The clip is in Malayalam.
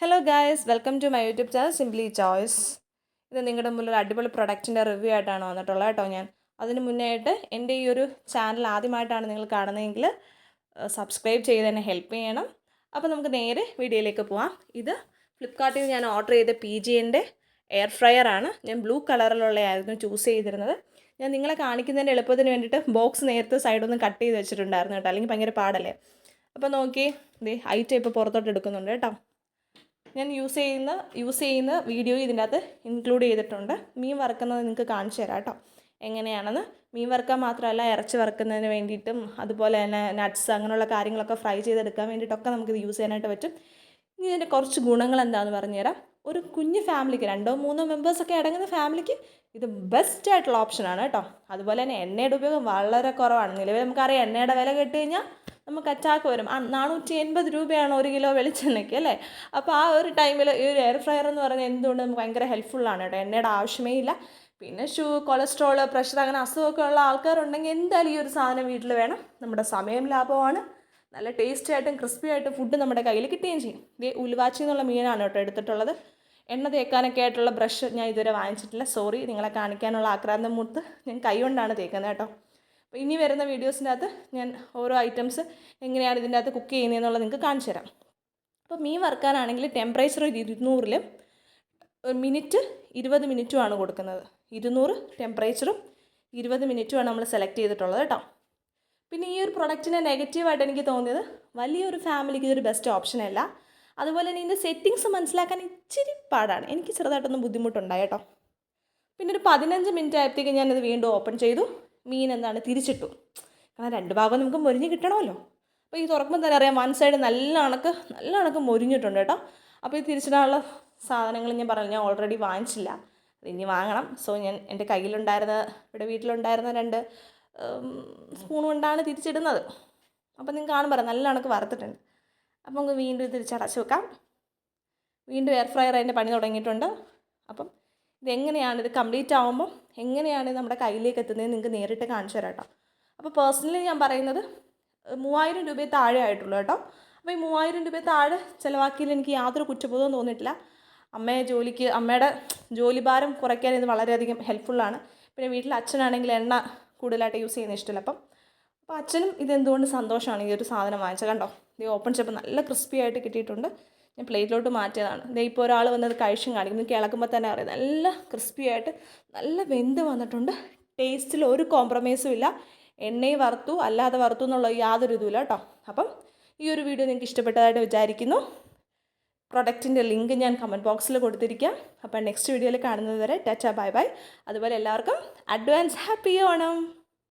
Hello guys, welcome to my YouTube channel simply choice. ഇത് നിങ്ങളുടെ മുന്നിൽ ഒരു അടിപൊളി പ്രൊഡക്റ്റിൻ്റെ റിവ്യൂ ആയിട്ടാണ് വന്നിട്ടുള്ളത് കേട്ടോ. ഞാൻ അതിന് മുന്നേ ആയിട്ട് എൻ്റെ ഈ ഒരു ചാനൽ ആദ്യമായിട്ടാണ് നിങ്ങൾ കാണുന്നതെങ്കിൽ സബ്സ്ക്രൈബ് ചെയ്ത് തന്നെ ഹെൽപ്പ് ചെയ്യണം. അപ്പോൾ നമുക്ക് നേരെ വീഡിയോയിലേക്ക് പോവാം. ഇത് ഫ്ലിപ്കാർട്ടിൽ നിന്ന് ഞാൻ ഓർഡർ ചെയ്ത PGൻ്റെ എയർ ഫ്രയർ ആണ്. ഞാൻ ബ്ലൂ കളറിലുള്ളതായിരുന്നു ചൂസ് ചെയ്തിരുന്നത്. ഞാൻ നിങ്ങളെ കാണിക്കുന്നതിൻ്റെ എളുപ്പത്തിന് വേണ്ടിയിട്ട് ബോക്സ് നേരത്തെ സൈഡൊന്നും കട്ട് ചെയ്ത് വെച്ചിട്ടുണ്ടായിരുന്നു കേട്ടോ, അല്ലെങ്കിൽ ഭയങ്കര പാടല്ലേ. അപ്പോൾ നോക്കി ഇതേ ഐറ്റം ഇപ്പോൾ പുറത്തോട്ട് എടുക്കുന്നുണ്ട് കേട്ടോ. ഞാൻ യൂസ് ചെയ്യുന്ന വീഡിയോ ഇതിൻ്റെ അകത്ത് ഇൻക്ലൂഡ് ചെയ്തിട്ടുണ്ട്. മീൻ വറുക്കുന്നത് നിങ്ങൾക്ക് കാണിച്ചു തരാം കേട്ടോ എങ്ങനെയാണെന്ന്. മീൻ വറുക്കാൻ മാത്രമല്ല, ഇറച്ചി വറുക്കുന്നതിന് വേണ്ടിയിട്ടും അതുപോലെ തന്നെ നട്ട്സ് അങ്ങനെയുള്ള കാര്യങ്ങളൊക്കെ ഫ്രൈ ചെയ്തെടുക്കാൻ വേണ്ടിയിട്ടൊക്കെ നമുക്കിത് യൂസ് ചെയ്യാനായിട്ട് പറ്റും. ഇനി ഇതിൻ്റെ കുറച്ച് ഗുണങ്ങൾ എന്താണെന്ന് പറഞ്ഞുതരാം. ഒരു കുഞ്ഞ് ഫാമിലിക്ക് 2-3 മെമ്പേഴ്സൊക്കെ അടങ്ങുന്ന ഫാമിലിക്ക് ഇത് ബെസ്റ്റ് ആയിട്ടുള്ള ഓപ്ഷനാണ് കേട്ടോ. അതുപോലെ തന്നെ എണ്ണയുടെ ഉപയോഗം വളരെ കുറവാണ്. നിലവിൽ നമുക്കറിയാം എണ്ണയുടെ വില കേട്ട് കഴിഞ്ഞാൽ നമുക്ക് അറ്റാക്ക് വരും. 480 രൂപയാണ് 1 കിലോ വെളിച്ചെണ്ണയ്ക്ക് അല്ലേ. അപ്പോൾ ആ ഒരു ടൈമിൽ ഈ ഒരു എയർ ഫ്രയർ എന്ന് പറയുന്നത് എന്തുകൊണ്ട് നമുക്ക് ഭയങ്കര ഹെൽപ്ഫുള്ളാണ് കേട്ടോ. എണ്ണയുടെ ആവശ്യമേ ഇല്ല. പിന്നെ കൊളസ്ട്രോൾ, പ്രഷർ അങ്ങനെ അസുഖമൊക്കെ ഉള്ള ആൾക്കാരുണ്ടെങ്കിൽ എന്തായാലും ഈ ഒരു സാധനം വീട്ടിൽ വേണം. നമ്മുടെ സമയം ലാഭമാണ്. നല്ല ടേസ്റ്റി ആയിട്ടും ക്രിസ്പി ആയിട്ടും ഫുഡ് നമ്മുടെ കയ്യിൽ കിട്ടുകയും ചെയ്യും. ഇത് ഉലുവാച്ചി എന്നുള്ള മീനാണ് കേട്ടോ എടുത്തിട്ടുള്ളത്. എണ്ണ തേക്കാനൊക്കെ ആയിട്ടുള്ള ബ്രഷ് ഞാൻ ഇതുവരെ വാങ്ങിച്ചിട്ടില്ല. സോറി, നിങ്ങളെ കാണിക്കാനുള്ള ആക്രാന്തം മൂത്ത് ഞാൻ കൈ കൊണ്ടാണ് തേക്കുന്നത് കേട്ടോ. അപ്പോൾ ഇനി വരുന്ന വീഡിയോസിൻ്റെ അകത്ത് ഞാൻ ഓരോ ഐറ്റംസ് എങ്ങനെയാണ് ഇതിൻ്റെ അകത്ത് കുക്ക് ചെയ്യുന്നതെന്നുള്ളത് നിങ്ങൾക്ക് കാണിച്ചു തരാം. അപ്പോൾ മീൻ വറുക്കാനാണെങ്കിൽ ടെമ്പറേച്ചർ 200-ലും മിനിറ്റ് 20 മിനിറ്റുമാണ് കൊടുക്കുന്നത്. 200 ടെമ്പറേച്ചറും 20 മിനിറ്റുമാണ് നമ്മൾ സെലക്ട് ചെയ്തിട്ടുള്ളത് കേട്ടോ. പിന്നെ ഈ ഒരു പ്രൊഡക്റ്റിനെ നെഗറ്റീവായിട്ട് എനിക്ക് തോന്നിയത് വലിയൊരു ഫാമിലിക്ക് ഇതൊരു ബെസ്റ്റ് ഓപ്ഷനല്ല. അതുപോലെ തന്നെ ഇതിൻ്റെ സെറ്റിങ്സ് മനസ്സിലാക്കാൻ ഇച്ചിരി പാടാണ്. എനിക്ക് ചെറുതായിട്ടൊന്നും ബുദ്ധിമുട്ടുണ്ടായി കേട്ടോ. പിന്നെ ഒരു 15 മിനിറ്റ് ആയപ്പോഴത്തേക്ക് ഞാനിത് വീണ്ടും ഓപ്പൺ ചെയ്തു. മീൻ തിരിച്ചിട്ടു. കാരണം 2 ഭാഗം നമുക്ക് മൊരിഞ്ഞ് കിട്ടണമല്ലോ. അപ്പോൾ ഈ തുറക്കുമ്പോൾ തന്നെ അറിയാം വൺ സൈഡ് നല്ല കണക്ക് മൊരിഞ്ഞിട്ടുണ്ട് കേട്ടോ. അപ്പോൾ ഈ തിരിച്ചിടാനുള്ള സാധനങ്ങൾ ഞാൻ പറഞ്ഞു, ഞാൻ ഓൾറെഡി വാങ്ങിച്ചില്ല, ഇനി വാങ്ങണം. സോ ഞാൻ എൻ്റെ ഇവിടെ വീട്ടിലുണ്ടായിരുന്ന 2 സ്പൂൺ കൊണ്ടാണ് തിരിച്ചിടുന്നത്. അപ്പോൾ നിങ്ങൾക്ക് കാണുമ്പോൾ നല്ല കണക്ക് വറുത്തിട്ടുണ്ട്. അപ്പോൾ നമുക്ക് വീണ്ടും തിരിച്ചടച്ച് വെക്കാം. വീണ്ടും എയർ ഫ്രയർ അതിൻ്റെ പണി തുടങ്ങിയിട്ടുണ്ട്. അപ്പം ഇത് കംപ്ലീറ്റ് ആകുമ്പം എങ്ങനെയാണ് നമ്മുടെ കയ്യിലേക്ക് എത്തുന്നത് നിങ്ങൾക്ക് നേരിട്ട് കാണിച്ചു തരാം കേട്ടോ. അപ്പോൾ പേഴ്സണലി ഞാൻ പറയുന്നത് 3000 രൂപയെ താഴെ ആയിട്ടുള്ളൂ കേട്ടോ. അപ്പോൾ ഈ 3000 രൂപയെ താഴെ ചിലവാക്കിയതിൽ എനിക്ക് യാതൊരു കുറ്റബോധവും തോന്നിയിട്ടില്ല. അമ്മയുടെ ജോലിഭാരം കുറയ്ക്കാൻ ഇത് വളരെയധികം ഹെൽപ്ഫുള്ളാണ്. പിന്നെ വീട്ടിൽ അച്ഛനാണെങ്കിൽ എണ്ണ കൂടുതലായിട്ട് യൂസ് ചെയ്യുന്ന ഇഷ്ടമില്ല. അപ്പോൾ അച്ഛനും ഇതെന്തുകൊണ്ട് സന്തോഷമാണ് ഈ ഒരു സാധനം വാങ്ങിച്ചത്. കണ്ടോ, ഇത് ഓപ്പൺ ചെയ്തപ്പോൾ നല്ല ക്രിസ്പി ആയിട്ട് കിട്ടിയിട്ടുണ്ട്. ഞാൻ പ്ലേറ്റിലോട്ട് മാറ്റിയതാണ്. ഇതേ ഇപ്പോൾ ഒരാൾ വന്നത് കഴിച്ചും കാണിക്കും. നിങ്ങൾക്ക് ഇളക്കുമ്പോൾ തന്നെ അറിയാം നല്ല ക്രിസ്പി ആയിട്ട് നല്ല വെന്ത് വന്നിട്ടുണ്ട്. ടേസ്റ്റിൽ ഒരു കോംപ്രമൈസും ഇല്ല. എണ്ണയും വറുത്തു അല്ലാതെ വറുത്തു എന്നുള്ള യാതൊരു ഇതുമില്ല കേട്ടോ. അപ്പം ഈ ഒരു വീഡിയോ നിങ്ങൾക്ക് ഇഷ്ടപ്പെട്ടതായിട്ട് വിചാരിക്കുന്നു. പ്രൊഡക്റ്റിൻ്റെ ലിങ്ക് ഞാൻ കമൻറ്റ് ബോക്സിൽ കൊടുത്തിരിക്കാം. അപ്പം നെക്സ്റ്റ് വീഡിയോയിൽ കാണുന്നത് വരെ ടാറ്റാ ബൈ ബൈ. അതുപോലെ എല്ലാവർക്കും അഡ്വാൻസ് ഹാപ്പി ഓണം.